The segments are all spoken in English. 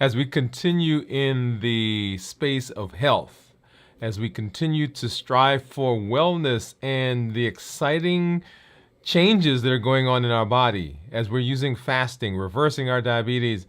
As we continue in the space of health, as we continue to strive for wellness and the exciting changes that are going on in our body, as we're using fasting, reversing our diabetes,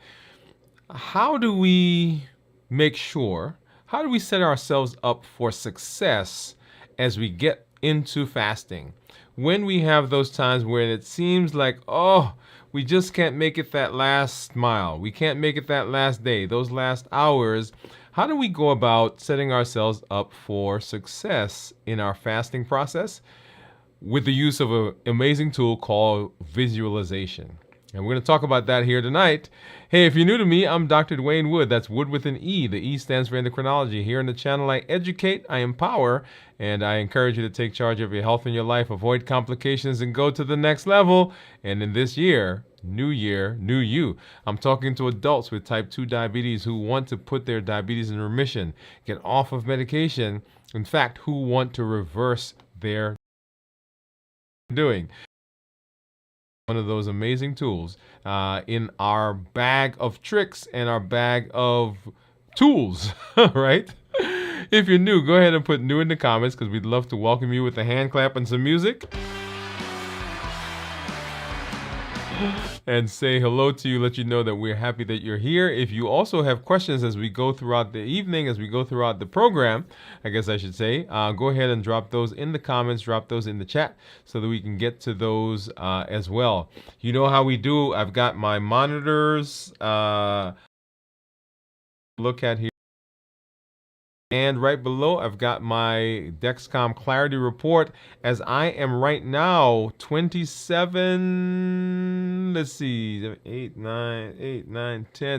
how do we make sure, how do we set ourselves up for success as we get into fasting? When we have those times where it seems like, oh, we just can't make it that last mile, we can't make it that last day, those last hours, how do we go about setting ourselves up for success in our fasting process? With the use of an amazing tool called visualization. And we're going to talk about that here tonight. Hey, if you're new to me, I'm Dr. Dwain Woode. That's Wood with an E. The E stands for endocrinology. Here in the channel, I educate, I empower, and I encourage you to take charge of your health and your life, avoid complications, and go to the next level. And in this year, new you. I'm talking to adults with type 2 diabetes who want to put their diabetes in remission, get off of medication, in fact, who want to reverse their doing. One of those amazing tools in our bag of tricks and our bag of tools, right? If you're new, go ahead and put new in the comments because we'd love to welcome you with a hand clap and some music. And say hello to you, let you know that we're happy that you're here. If you also have questions as we go throughout the evening, as we go throughout the program, I guess I should say, go ahead and drop those in the comments, drop those in the chat so that we can get to those as well. You know how we do. I've got my monitors look at here. And right below, I've got my Dexcom Clarity Report as I am right now 27, let's see,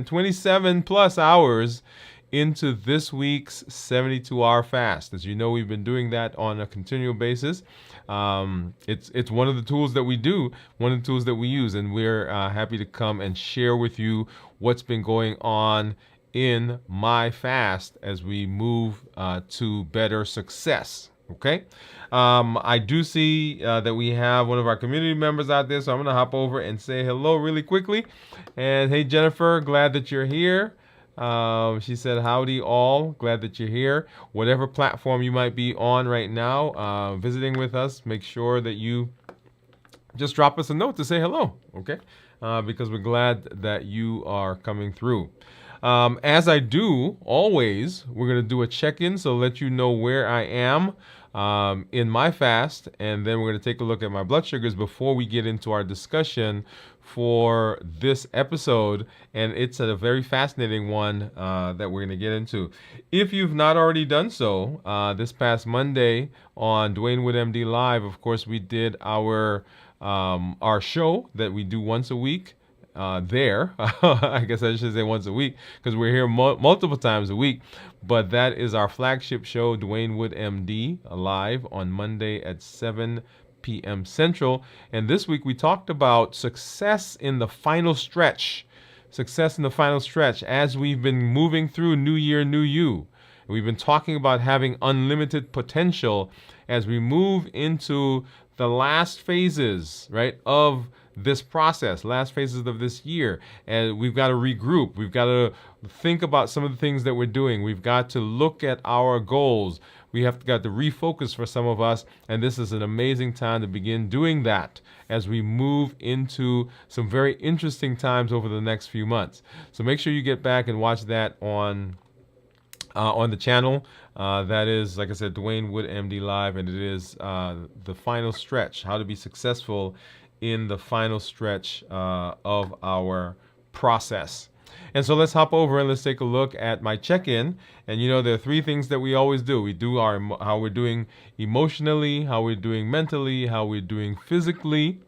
27 plus hours into this week's 72-hour fast. As you know, we've been doing that on a continual basis. It's one of the tools that we do, one of the tools that we use, and we're happy to come and share with you what's been going on in my fast as we move to better success. Okay, I do see that we have one of our community members out there, so I'm gonna hop over and say hello really quickly. And hey, Jennifer, glad that you're here. She said, howdy all, glad that you're here. Whatever platform you might be on right now, visiting with us, make sure that you just drop us a note to say hello, okay? Because we're glad that you are coming through. As I do always, we're going to do a check-in, so let you know where I am in my fast, and then we're going to take a look at my blood sugars before we get into our discussion for this episode, and it's a very fascinating one that we're going to get into. If you've not already done so, this past Monday on Dwain Woode MD Live, of course, we did our show that we do once a week. I guess I should say once a week because we're here multiple times a week. But that is our flagship show, Dwain Woode MD, live on Monday at 7 p.m. Central. And this week we talked about success in the final stretch. Success in the final stretch as we've been moving through New Year, New You. We've been talking about having unlimited potential as we move into the last phases, right, of this process, last phases of this year. And we've got to regroup. We've got to think about some of the things that we're doing. We've got to look at our goals. We have got to refocus for some of us. And this is an amazing time to begin doing that as we move into some very interesting times over the next few months. So make sure you get back and watch that on the channel. That is, like I said, Dwain Woode MD Live, and it is the final stretch, how to be successful in the final stretch of our process. And so let's hop over and let's take a look at my check-in. And you know, there are three things that we always do. We do how we're doing emotionally, how we're doing mentally, how we're doing physically.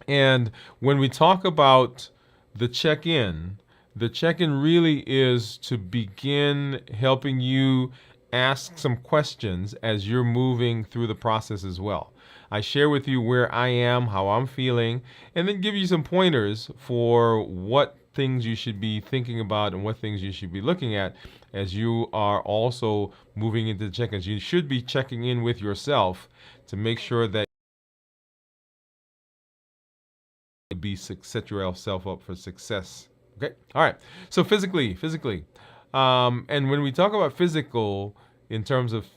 And when we talk about the check-in really is to begin helping you ask some questions as you're moving through the process as well. I share with you where I am, how I'm feeling, and then give you some pointers for what things you should be thinking about and what things you should be looking at as you are also moving into the check-ins. You should be checking in with yourself to make sure that you set yourself up for success Okay. All right. So physically, and when we talk about physical in terms of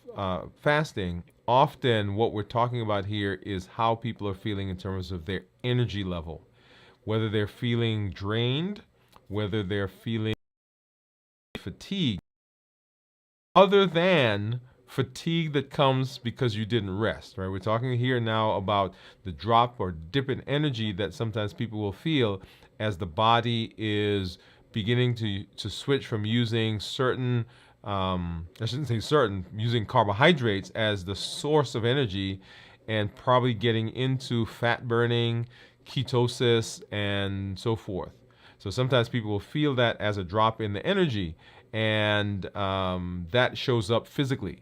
fasting, often what we're talking about here is how people are feeling in terms of their energy level, whether they're feeling drained, whether they're feeling fatigued, other than fatigue that comes because you didn't rest, right? We're talking here now about the drop or dip in energy that sometimes people will feel as the body is beginning to switch from using certain, I shouldn't say certain, using carbohydrates as the source of energy and probably getting into fat burning, ketosis, and so forth. So sometimes people will feel that as a drop in the energy, and that shows up physically.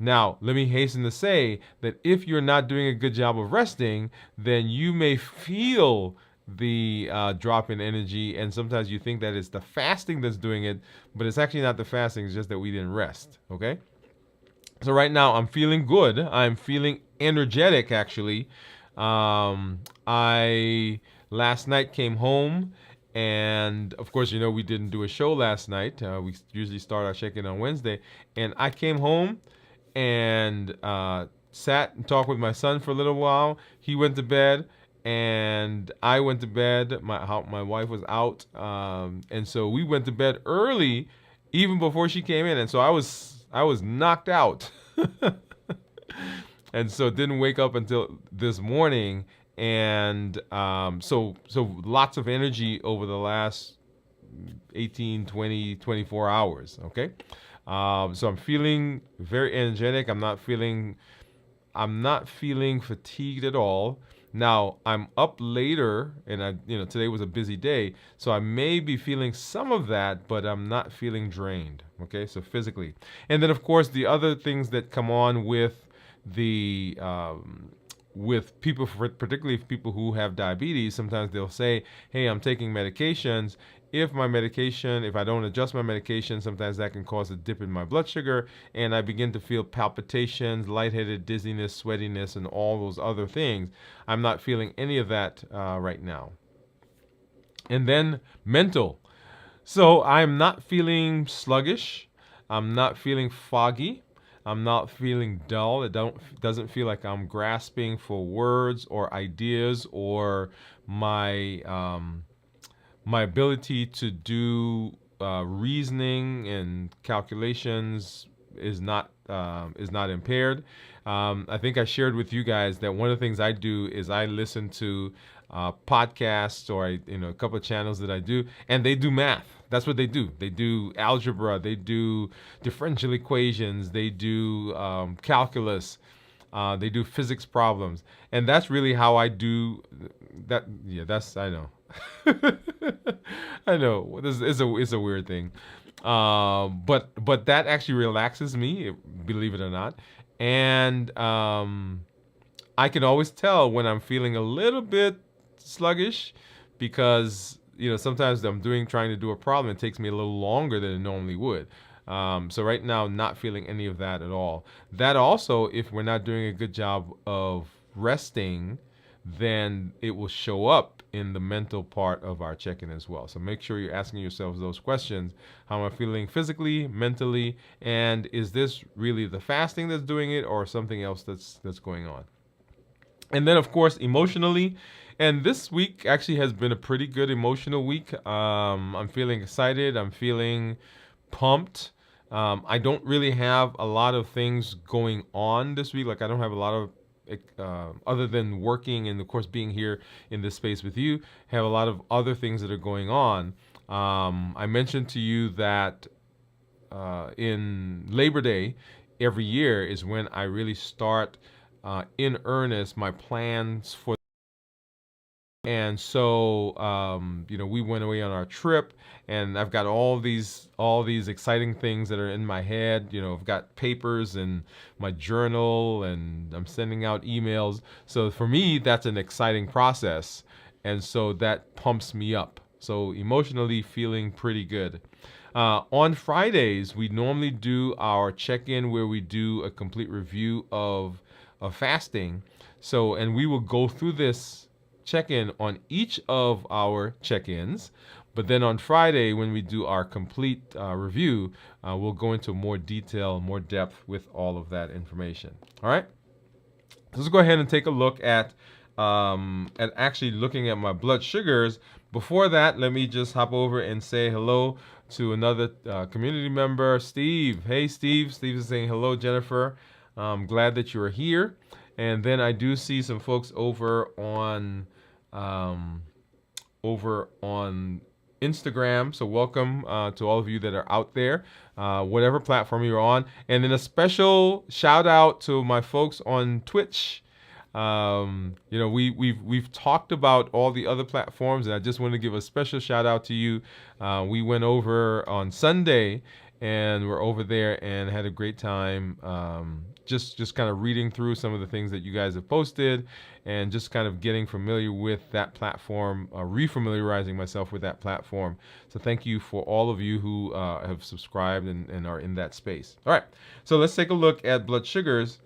Now, let me hasten to say that if you're not doing a good job of resting, then you may feel the drop in energy, and sometimes you think that it's the fasting that's doing it, but it's actually not the fasting, it's just that we didn't rest, okay? So right now I'm feeling good. I'm feeling energetic actually. I last night came home, and of course, we didn't do a show last night. We usually start our check-in on Wednesday, and I came home and sat and talked with my son for a little while. He went to bed, and I went to bed. My wife was out, and so we went to bed early, even before she came in, and so I was knocked out, and so didn't wake up until this morning, and so lots of energy over the last 18, 20, 24 hours. Okay, so I'm feeling very energetic. I'm not feeling fatigued at all. Now I'm up later, and today was a busy day, so I may be feeling some of that, but I'm not feeling drained. Okay, so physically, and then of course the other things that come on the with people, particularly people who have diabetes, sometimes they'll say, hey, I'm taking medications. If I don't adjust my medication, sometimes that can cause a dip in my blood sugar, and I begin to feel palpitations, lightheaded, dizziness, sweatiness, and all those other things. I'm not feeling any of that right now. And then mental. So I'm not feeling sluggish. I'm not feeling foggy. I'm not feeling dull. Doesn't feel like I'm grasping for words or ideas, or my ability to do reasoning and calculations is not impaired. I think I shared with you guys that one of the things I do is I listen to podcasts, or a couple of channels that I do, and they do math. That's what they do. They do algebra. They do differential equations. They do calculus. They do physics problems, and that's really how I do that. Yeah, I know. I know. It's a weird thing, but that actually relaxes me, believe it or not, and I can always tell when I'm feeling a little bit sluggish, because sometimes trying to do a problem, it takes me a little longer than it normally would. So right now, not feeling any of that at all. That also, if we're not doing a good job of resting, then it will show up in the mental part of our check-in as well. So make sure you're asking yourselves those questions. How am I feeling physically, mentally, and is this really the fasting that's doing it, or something else that's going on? And then, of course, emotionally. And this week actually has been a pretty good emotional week. I'm feeling excited. I'm feeling pumped. I don't really have a lot of things going on this week. Like, I don't have a lot of, other than working and, of course, being here in this space with you, have a lot of other things that are going on. I mentioned to you that in Labor Day every year is when I really start in earnest my plans for. And so, we went away on our trip, and I've got all these exciting things that are in my head. I've got papers and my journal, and I'm sending out emails. So for me, that's an exciting process, and so that pumps me up. So emotionally, feeling pretty good. On Fridays, we normally do our check-in where we do a complete review of fasting. And we will go through this check-in on each of our check-ins, But then on Friday, when we do our complete review, we'll go into more detail, more depth with all of that information. All right. Let's go ahead and take a look at actually looking at my blood sugars. Before that, let me just hop over and say hello to another community member, Steve. Hey, Steve. Steve is saying hello, Jennifer. I'm glad that you are here. And then I do see some folks um, over on Instagram. So welcome to all of you that are out there, whatever platform you're on. And then a special shout out to my folks on Twitch. We've talked about all the other platforms, and I just want to give a special shout out to you. We went over on Sunday, and we're over there and had a great time. Just kind of reading through some of the things that you guys have posted, and just kind of getting familiar with that platform, refamiliarizing myself with that platform. So thank you for all of you who have subscribed and are in that space. All right, so let's take a look at blood sugars.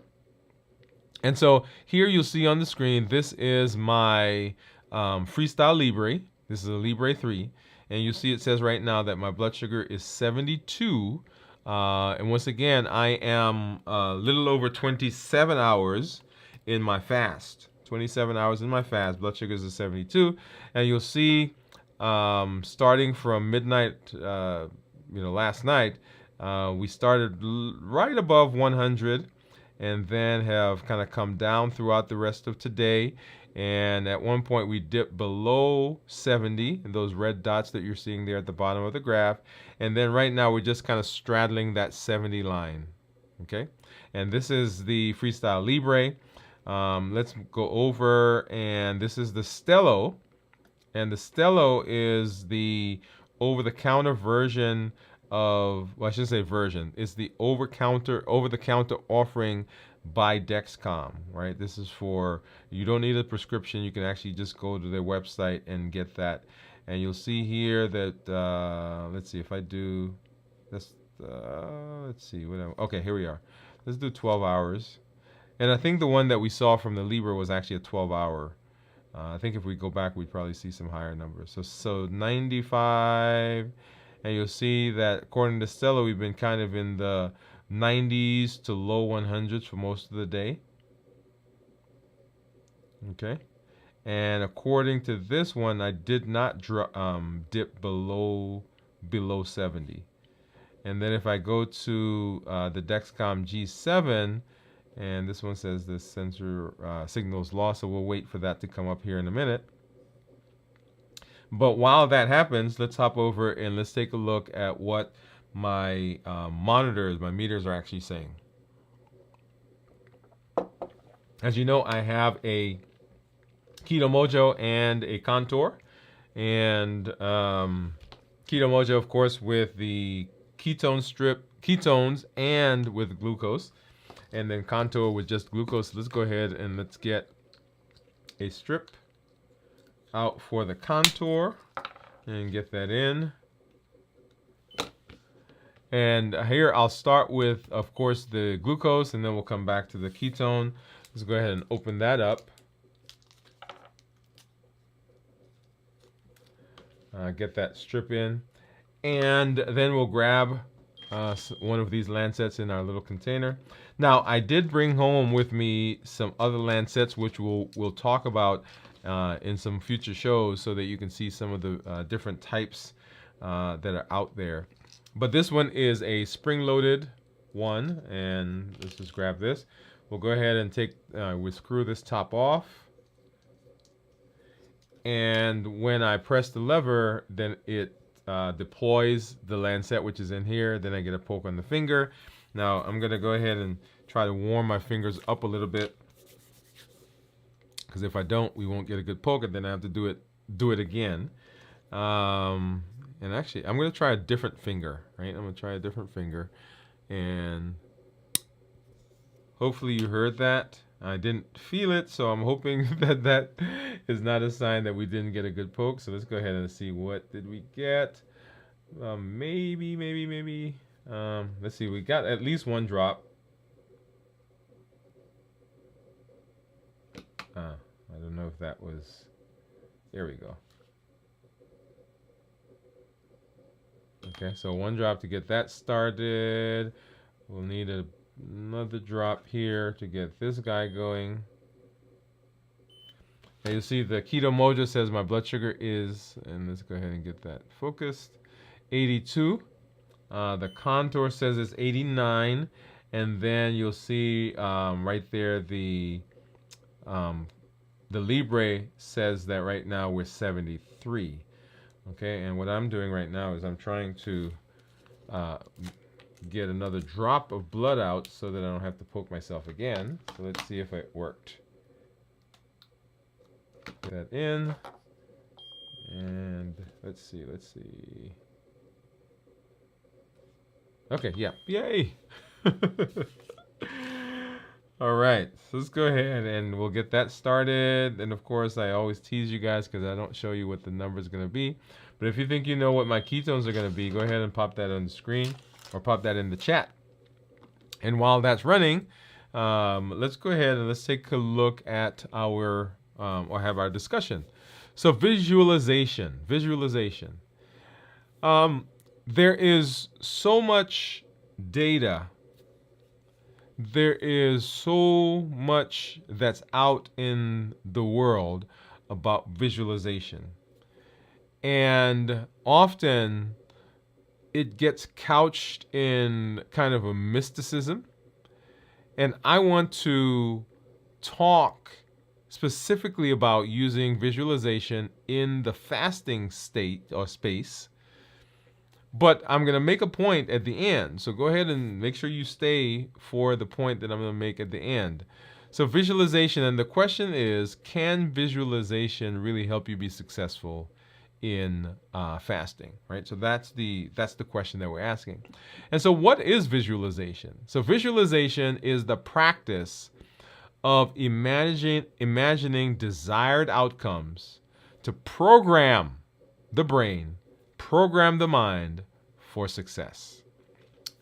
And so here you'll see on the screen, this is my Freestyle Libre. This is a Libre 3. And you see it says right now that my blood sugar is 72. And once again, I am a little over 27 hours in my fast. 27 hours in my fast. Blood sugars is 72. And you'll see starting from midnight, last night, we started right above 100. And then have kind of come down throughout the rest of today. And at one point we dipped below 70, and those red dots that you're seeing there at the bottom of the graph. And then right now we're just kind of straddling that 70 line. Okay, and this is the Freestyle Libre. Let's go over, and this is the Stello. And the Stello is the over-the-counter version of, well, I shouldn't say version. It's the over-the-counter offering by Dexcom, right? This is for, you don't need a prescription. You can actually just go to their website and get that. And you'll see here that, let's see if I do this, let's see, whatever. Okay, here we are. Let's do 12 hours. And I think the one that we saw from the Libre was actually a 12-hour. I think if we go back, we'd probably see some higher numbers. So 95, and you'll see that according to Stella, we've been kind of in the 90s to low 100s for most of the day. Okay, and according to this one, I did not dip below 70. And then if I go to the Dexcom G7, and this one says the sensor signals lost, so we'll wait for that to come up here in a minute. But while that happens, let's hop over and let's take a look at what my my meters are actually saying. As you know, I have a Keto Mojo and a Contour. And Keto Mojo, of course, with the ketone strip, ketones, and with glucose. And then Contour with just glucose. Let's go ahead and let's get a strip out for the Contour and get that in. And here I'll start with, of course, the glucose, and then we'll come back to the ketone. Let's go ahead and open that up. Get that strip in. And then we'll grab one of these Lancets in our little container. Now, I did bring home with me some other Lancets, which we'll talk about in some future shows, so that you can see some of the different types that are out there. But this one is a spring-loaded one, and let's just grab this. We'll go ahead and we screw this top off. And when I press the lever, then it deploys the Lancet, which is in here. Then I get a poke on the finger. Now I'm gonna go ahead and try to warm my fingers up a little bit, because if I don't, we won't get a good poke, and then I have to do it again. And actually, I'm gonna try a different finger, right? I'm gonna try a different finger, and hopefully you heard that. I didn't feel it, so I'm hoping that is not a sign that we didn't get a good poke. So let's go ahead and see, what did we get? Maybe. Let's see, we got at least one drop. I don't know if that was, there we go. Okay, so 1 drop to get that started. We'll need another drop here to get this guy going. And you'll see the Keto Mojo says my blood sugar is, and let's go ahead and get that focused, 82. The Contour says it's 89. And then you'll see right there the Libre says that right now we're 73. Okay, and what I'm doing right now is I'm trying to get another drop of blood out so that I don't have to poke myself again. So let's see if it worked. Get that in. And let's see. Okay, yeah. Yay! All right, so let's go ahead and we'll get that started. And of course, I always tease you guys because I don't show you what the number is going to be. But if you think you know what my ketones are going to be, go ahead and pop that on the screen or pop that in the chat. And while that's running, let's go ahead and let's take a look at our, or have our discussion. So visualization. There is so much data. There is so much that's out in the world about visualization. And often it gets couched in kind of a mysticism. And I want to talk specifically about using visualization in the fasting state or space. But I'm going to make a point at the end. So go ahead and make sure you stay for the point that I'm going to make at the end. So visualization, and the question is, can visualization really help you be successful in fasting, right? So that's the question that we're asking. And so what is visualization? So visualization is the practice of imagining desired outcomes to program the brain, program the mind for success.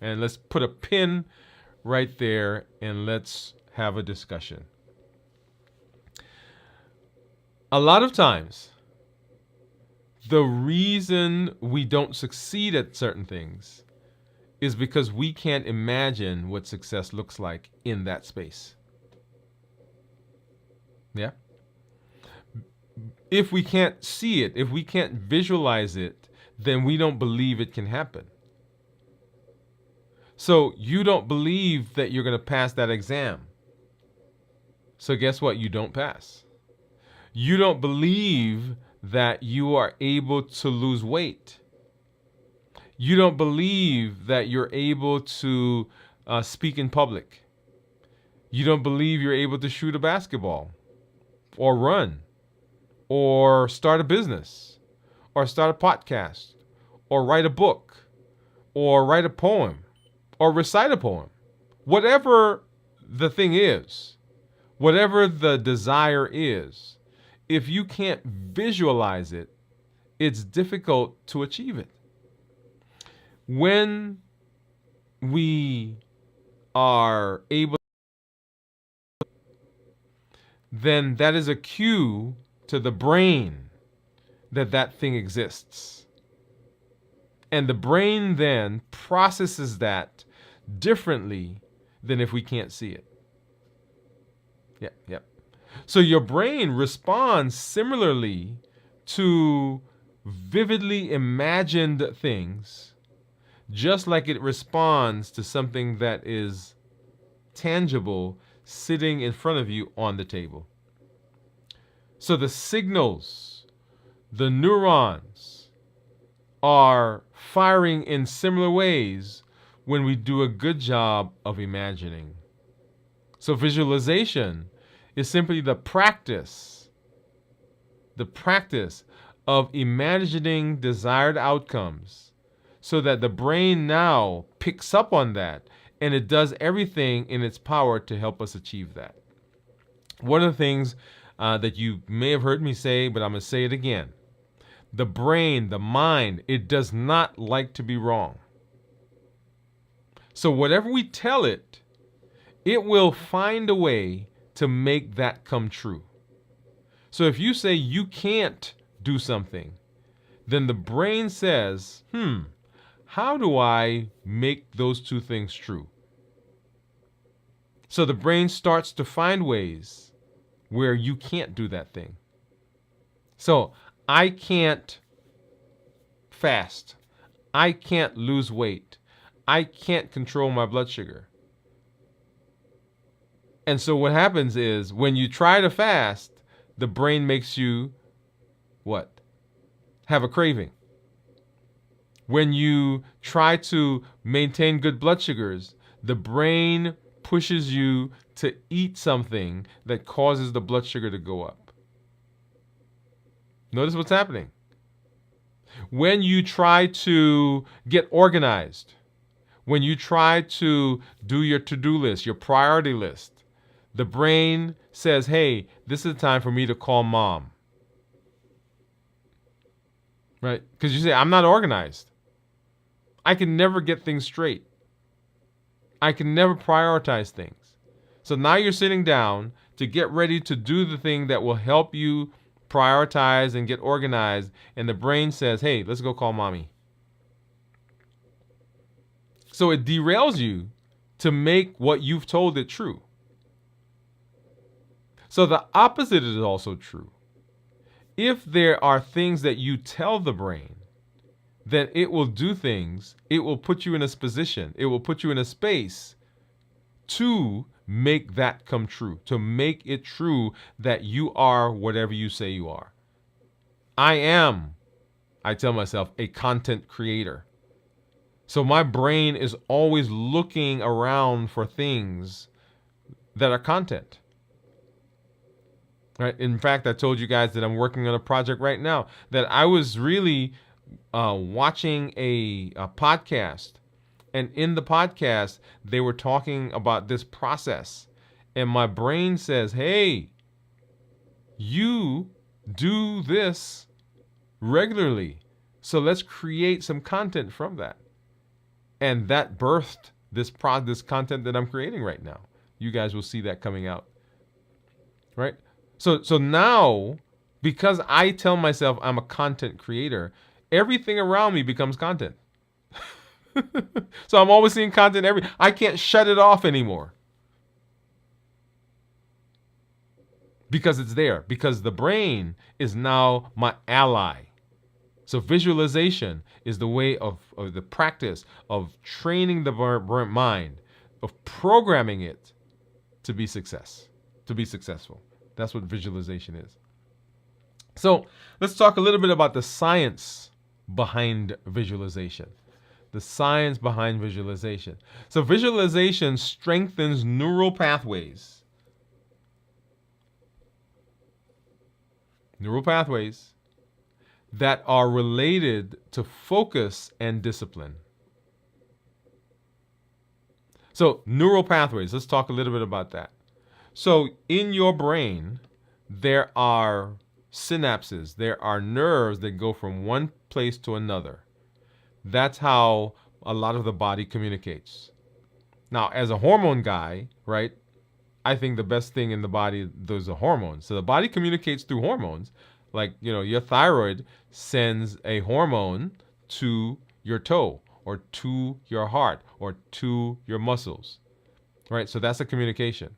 And let's put a pin right there and let's have a discussion. A lot of times, the reason we don't succeed at certain things is because we can't imagine what success looks like in that space. Yeah? If we can't see it, if we can't visualize it, then we don't believe it can happen. So you don't believe that you're going to pass that exam. So guess what? You don't pass. You don't believe that you are able to lose weight. You don't believe that you're able to speak in public. You don't believe you're able to shoot a basketball or run or start a business or start a podcast or write a book or write a poem or recite a poem. Whatever the thing is, whatever the desire is, if you can't visualize it, it's difficult to achieve it. When we are able, then that is a cue to the brain that that thing exists. And the brain then processes that differently than if we can't see it. Yep. So your brain responds similarly to vividly imagined things, just like it responds to something that is tangible sitting in front of you on the table. So the signals, the neurons, are firing in similar ways when we do a good job of imagining. So visualization is simply the practice of imagining desired outcomes so that the brain now picks up on that and it does everything in its power to help us achieve that. One of the things that you may have heard me say, but I'm going to say it again. The brain, the mind, it does not like to be wrong. So whatever we tell it, it will find a way to make that come true. So if you say you can't do something, then the brain says, how do I make those two things true? So the brain starts to find ways where you can't do that thing. So I can't fast. I can't lose weight. I can't control my blood sugar. And so what happens is when you try to fast, the brain makes you what? Have a craving. When you try to maintain good blood sugars, the brain pushes you to eat something that causes the blood sugar to go up. Notice what's happening. When you try to get organized, when you try to do your to-do list, your priority list, the brain says, hey, this is the time for me to call mom. Right? Because you say, I'm not organized. I can never get things straight. I can never prioritize things. So now you're sitting down to get ready to do the thing that will help you prioritize and get organized. And the brain says, hey, let's go call mommy. So it derails you to make what you've told it true. So the opposite is also true. If there are things that you tell the brain, then it will do things. It will put you in a position. It will put you in a space to make that come true, to make it true that you are whatever you say you are. I tell myself, a content creator. So my brain is always looking around for things that are content. Right? In fact, I told you guys that I'm working on a project right now that I was really watching a podcast. And in the podcast, they were talking about this process. And my brain says, hey, you do this regularly. So let's create some content from that. And that birthed this content that I'm creating right now. You guys will see that coming out. Right? So now, because I tell myself I'm a content creator, everything around me becomes content. So I'm always seeing content I can't shut it off anymore. Because it's there. Because the brain is now my ally. So visualization is the way of the practice of training the mind, of programming it to be successful. That's what visualization is. So let's talk a little bit about the science behind visualization. The science behind visualization. So visualization strengthens neural pathways. Neural pathways that are related to focus and discipline. So neural pathways, let's talk a little bit about that. So in your brain, there are synapses, there are nerves that go from one place to another. That's how a lot of the body communicates. Now, as a hormone guy, right, I think the best thing in the body, those are hormones. So the body communicates through hormones. Like, your thyroid sends a hormone to your toe or to your heart or to your muscles, right? So that's a communication.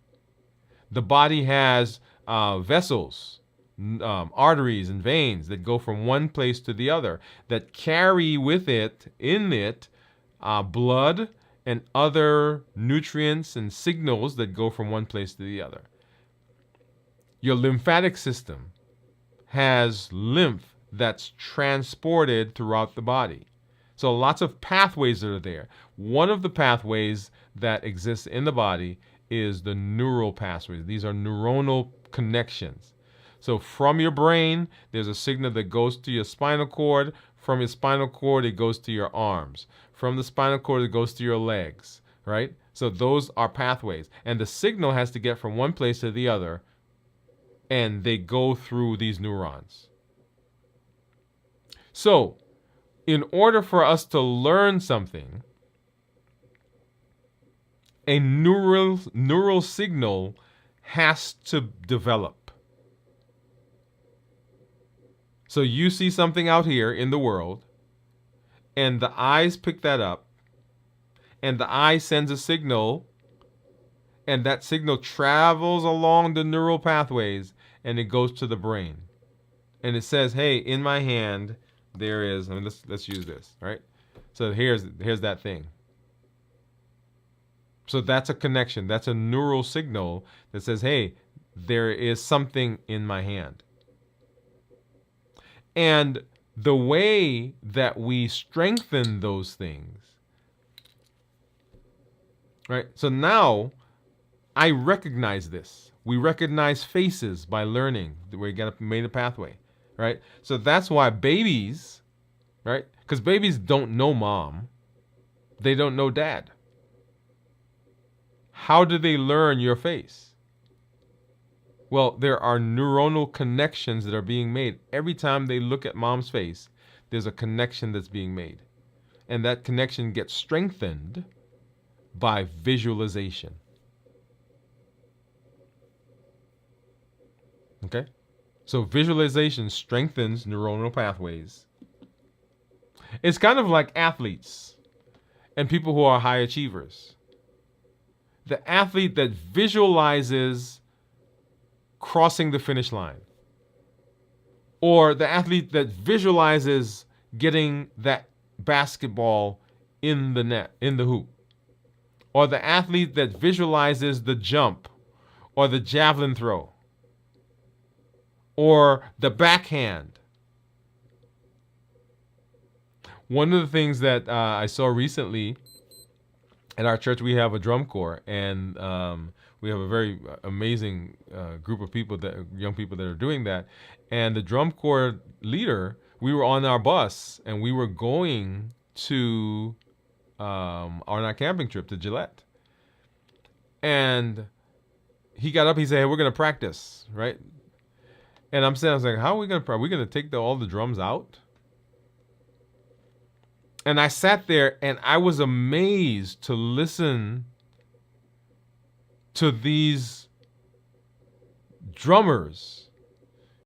The body has vessels, arteries and veins that go from one place to the other that carry with it, blood and other nutrients and signals that go from one place to the other. Your lymphatic system has lymph that's transported throughout the body. So lots of pathways that are there. One of the pathways that exists in the body is the neural pathways. These are neuronal connections. So from your brain, there's a signal that goes to your spinal cord. From your spinal cord, it goes to your arms. From the spinal cord, it goes to your legs, right? So those are pathways. And the signal has to get from one place to the other, and they go through these neurons. So, in order for us to learn something, a neural signal has to develop. So you see something out here in the world, and the eyes pick that up, and the eye sends a signal, and that signal travels along the neural pathways, and it goes to the brain, and it says, "Hey, in my hand, there is." I mean, let's use this, right? So here's that thing. So that's a connection. That's a neural signal that says, "Hey, there is something in my hand." And the way that we strengthen those things, right? So now I recognize this. We recognize faces by learning. We made a pathway, right? So that's why babies, right? Because babies don't know mom. They don't know dad. How do they learn your face? Well, there are neuronal connections that are being made. Every time they look at mom's face, there's a connection that's being made. And that connection gets strengthened by visualization. Okay? So visualization strengthens neuronal pathways. It's kind of like athletes and people who are high achievers. The athlete that visualizes crossing the finish line, or the athlete that visualizes getting that basketball in the net, in the hoop, or the athlete that visualizes the jump or the javelin throw or the backhand. One of the things that I saw recently at our church, we have a drum corps, and we have a very amazing group of people, young people that are doing that. And the drum corps leader, we were on our bus, and we were going to on our camping trip to Gillette. And he got up, he said, "Hey, we're going to practice," right? And I'm saying, I was like, "How are we going to practice? Are we going to take all the drums out?" And I sat there and I was amazed to listen to these drummers